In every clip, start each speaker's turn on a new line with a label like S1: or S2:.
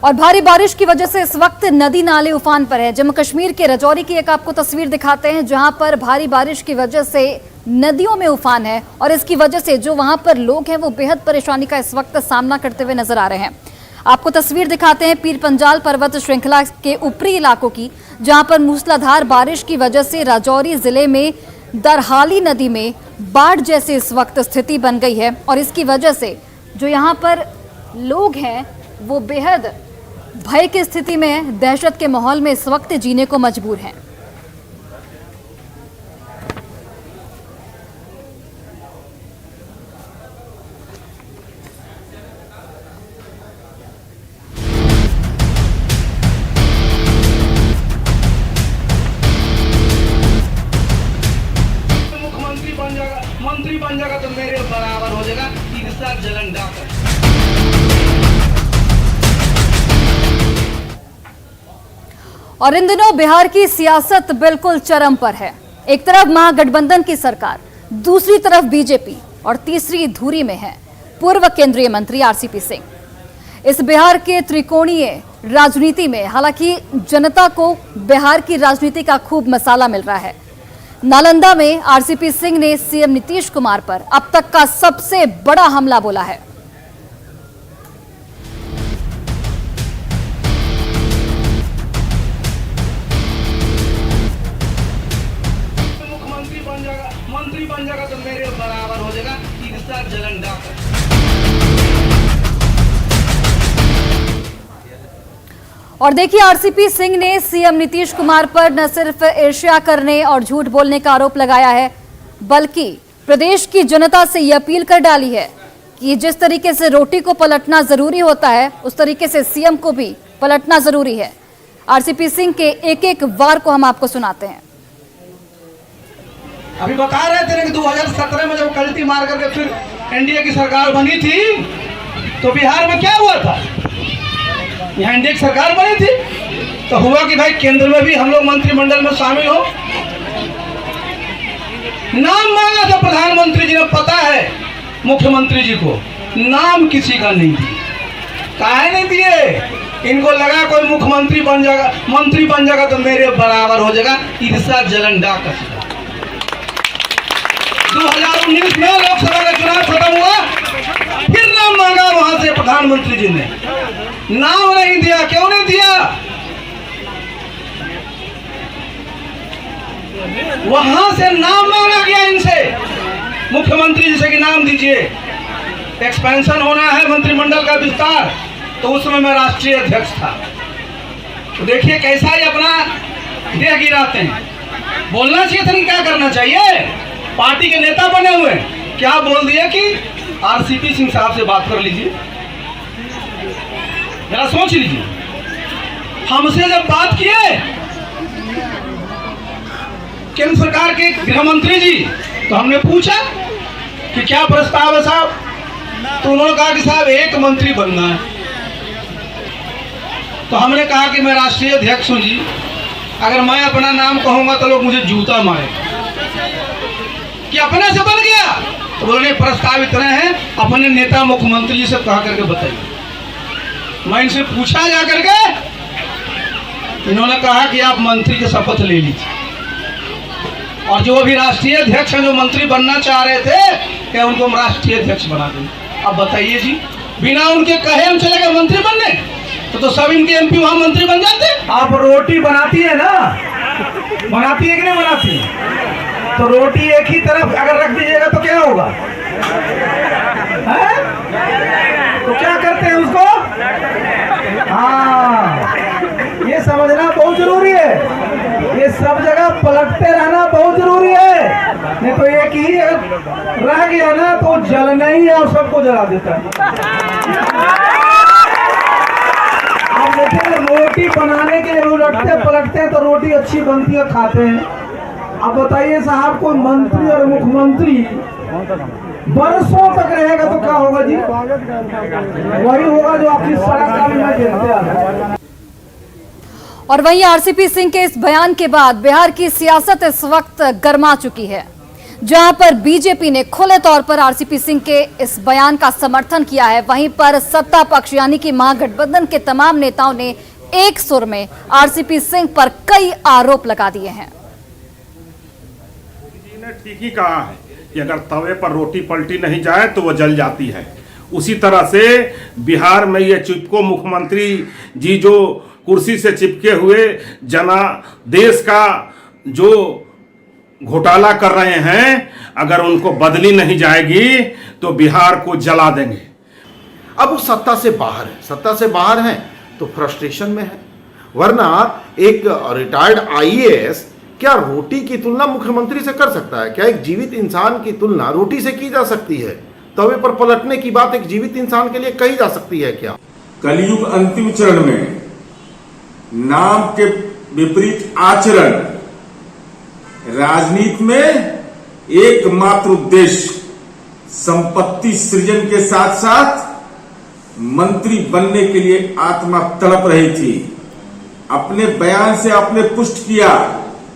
S1: और भारी बारिश की वजह से इस वक्त नदी नाले उफान पर है। जम्मू कश्मीर के राजौरी की एक आपको तस्वीर दिखाते हैं, जहां पर भारी बारिश की वजह से नदियों में उफान है और इसकी वजह से जो वहां पर लोग हैं वो बेहद परेशानी का इस वक्त सामना करते हुए नजर आ रहे हैं। आपको तस्वीर दिखाते हैं पीर पंजाल पर्वत श्रृंखला के ऊपरी इलाकों की, जहां पर मूसलाधार बारिश की वजह से राजौरी जिले में दरहाली नदी में बाढ़ जैसी इस वक्त स्थिति बन गई है और इसकी वजह से जो यहाँ पर लोग हैं वो बेहद भय की स्थिति में, दहशत के माहौल में इस वक्त जीने को मजबूर हैं।
S2: मंत्री बन जाएगा तो मेरे बराबर हो जाएगा, ईर्ष्या जलन डाकर।
S1: और इन दिनों बिहार की सियासत बिल्कुल चरम पर है। एक तरफ महागठबंधन की सरकार, दूसरी तरफ बीजेपी और तीसरी धुरी में है पूर्व केंद्रीय मंत्री आरसीपी सिंह। इस बिहार के त्रिकोणीय राजनीति में हालांकि जनता को बिहार की राजनीति का खूब मसाला मिल रहा है। नालंदा में आरसीपी सिंह ने सीएम नीतीश कुमार पर अब तक का सबसे बड़ा हमला बोला है।
S2: मंत्री बन जाएगा तो मेरे बराबर हो जाएगा, ईर्ष्या जलन डाकर।
S1: और देखिए, आरसीपी सिंह ने सीएम नीतीश कुमार पर न सिर्फ ईर्ष्या करने और झूठ बोलने का आरोप लगाया है, बल्कि प्रदेश की जनता से यह अपील कर डाली है कि जिस तरीके से रोटी को पलटना जरूरी होता है, उस तरीके से सीएम को भी पलटना जरूरी है। आरसीपी सिंह के एक एक वार को हम आपको सुनाते हैं।
S2: अभी बता रहे थे कि 2017 में जब कल्टी मार करके फिर एनडीए की सरकार बनी थी तो बिहार में क्या हुआ था? यहाँ एनडीए की सरकार बनी थी तो हुआ कि भाई केंद्र में भी हम लोग मंत्रिमंडल में शामिल हो। नाम मांगा था प्रधानमंत्री जी ने, पता है मुख्यमंत्री जी को, नाम किसी का नहीं दिया। काहे नहीं दिए? इनको लगा कोई मुख्यमंत्री बन जाएगा, मंत्री बन जाएगा तो मेरे बराबर हो जाएगा, ईर्ष्या जलन डाकर। 2019 में लोकसभा का चुनाव खत्म हुआ, फिर नाम मांगा वहां से प्रधानमंत्री जी ने, नाम नहीं दिया। क्यों नहीं दिया? वहां से नाम मांगा गया इनसे, मुख्यमंत्री जी से कि नाम दीजिए, एक्सपेंशन होना है मंत्रिमंडल का विस्तार। तो उस समय मैं राष्ट्रीय अध्यक्ष था। तो देखिए कैसा ही अपना देह गिराते हैं। बोलना चाहिए था कि क्या करना चाहिए? पार्टी के नेता बने हुए क्या बोल दिया कि आरसीपी सिंह साहब से बात कर लीजिए। जरा सोच लीजिए, हमसे जब बात किए केंद्र सरकार के गृह मंत्री जी, तो हमने पूछा कि क्या प्रस्ताव है साहब? तो उन्होंने कहा कि साहब एक मंत्री बनना है। तो हमने कहा कि मैं राष्ट्रीय अध्यक्ष हूं जी, अगर मैं अपना नाम कहूंगा तो लोग मुझे जूता मारे कि अपने से बन गया। तो बोले प्रस्ताव इतने हैं, अपने नेता मुख्यमंत्री जी से कहा करके बताइए। मैं इनसे पूछा जा करके, इन्होंने कहा कि आप मंत्री की शपथ ले लीजिए, और जो अभी राष्ट्रीय अध्यक्ष हैं, जो मंत्री बनना चाह रहे थे, क्या उनको हम राष्ट्रीय अध्यक्ष बना दें? अब बताइए जी, बिना उनके कहे हम चले गए मंत्री बनने, तो सब इनके एमपी वहां मंत्री बन जाते। आप रोटी बनाती है ना, बनाती है कि नहीं बनाती? तो रोटी एक ही तरफ अगर रख दीजिएगा तो क्या होगा? है? तो क्या करते हैं उसको? हाँ, ये समझना बहुत जरूरी है। ये सब जगह पलटते रहना बहुत जरूरी है, नहीं तो एक ही रह गया ना तो जलना ही है और सबको जला देता है। आप देखिए, रोटी बनाने के लिए उलटते पलटते हैं तो रोटी अच्छी बनती है, खाते हैं। अब बताइए साहब, कोई मंत्री और मुख्यमंत्री बरसों तक रहेगा तो क्या होगा जी? वही होगा जो आपकी सड़क का भी मैं देखते आ रहा हूं।
S1: और वहीं आरसीपी सिंह के इस बयान के बाद बिहार की सियासत इस वक्त गर्मा चुकी है। जहां पर बीजेपी ने खुले तौर पर आरसीपी सिंह के इस बयान का समर्थन किया है, वहीं पर सत्ता पक्ष यानी कि महागठबंधन के तमाम नेताओं ने एक सुर में आरसीपी सिंह पर कई आरोप लगा दिए हैं।
S3: मोदी जी ने ठीक ही कहा है कि अगर तवे पर रोटी पलटी नहीं जाए तो वो जल जाती है। उसी तरह से बिहार में ये चिपको मुख्यमंत्री जी जो कुर्सी से चिपके हुए जनादेश का जो घोटाला कर रहे हैं, अगर उनको बदली नहीं जाएगी तो बिहार को जला देंगे।
S4: अब वो सत्ता से बाहर है, सत्ता से बाहर है तो फ्रस्ट्रेशन में है। वरना एक रिटायर्ड आईएएस क्या रोटी की तुलना मुख्यमंत्री से कर सकता है? क्या एक जीवित इंसान की तुलना रोटी से की जा सकती है? तवे पर पलटने की बात एक जीवित इंसान के लिए कही जा सकती है क्या?
S5: कलयुग अंतिम चरण में नाम के विपरीत आचरण, राजनीति में एकमात्र उद्देश्य संपत्ति सृजन के साथ साथ मंत्री बनने के लिए आत्मा तड़प रही थी। अपने बयान से आपने पुष्ट किया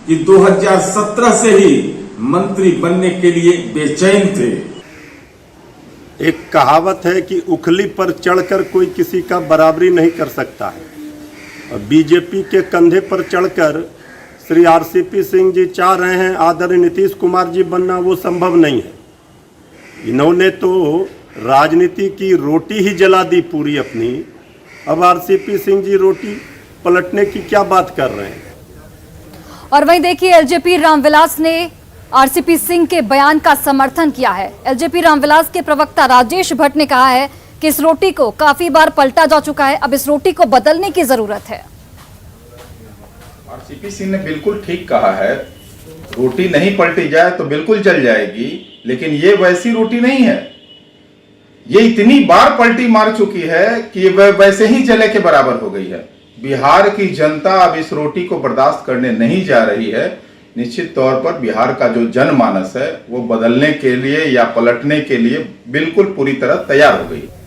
S5: कि 2017 से ही मंत्री बनने के लिए बेचैन थे।
S6: एक कहावत है कि उखली पर चढ़कर कोई किसी का बराबरी नहीं कर सकता है, और बीजेपी के कंधे पर चढ़कर श्री आरसीपी सिंह जी चाह रहे हैं आदरणीय नीतीश कुमार जी बनना, वो संभव नहीं है। इन्होंने तो राजनीति की रोटी ही जला दी पूरी अपनी। अब आरसीपी सिंह जी रोटी पलटने की क्या बात कर रहे हैं?
S1: और वहीं देखिए एलजेपी रामविलास ने आरसीपी सिंह के बयान का समर्थन किया है। एलजेपी रामविलास के प्रवक्ता राजेश भट्ट ने कहा है कि इस रोटी को काफी बार पलटा जा चुका है, अब इस रोटी को बदलने की जरूरत है।
S7: आरसीपी सिंह ने बिल्कुल ठीक कहा है, रोटी नहीं पलटी जाए तो बिल्कुल जल जाएगी, लेकिन ये वैसी रोटी नहीं है। ये इतनी बार पलटी मार चुकी है कि वह वैसे ही जले के बराबर हो गई है। बिहार की जनता अब इस रोटी को बर्दाश्त करने नहीं जा रही है। निश्चित तौर पर बिहार का जो जनमानस है वो बदलने के लिए या पलटने के लिए बिल्कुल पूरी तरह तैयार हो गई है।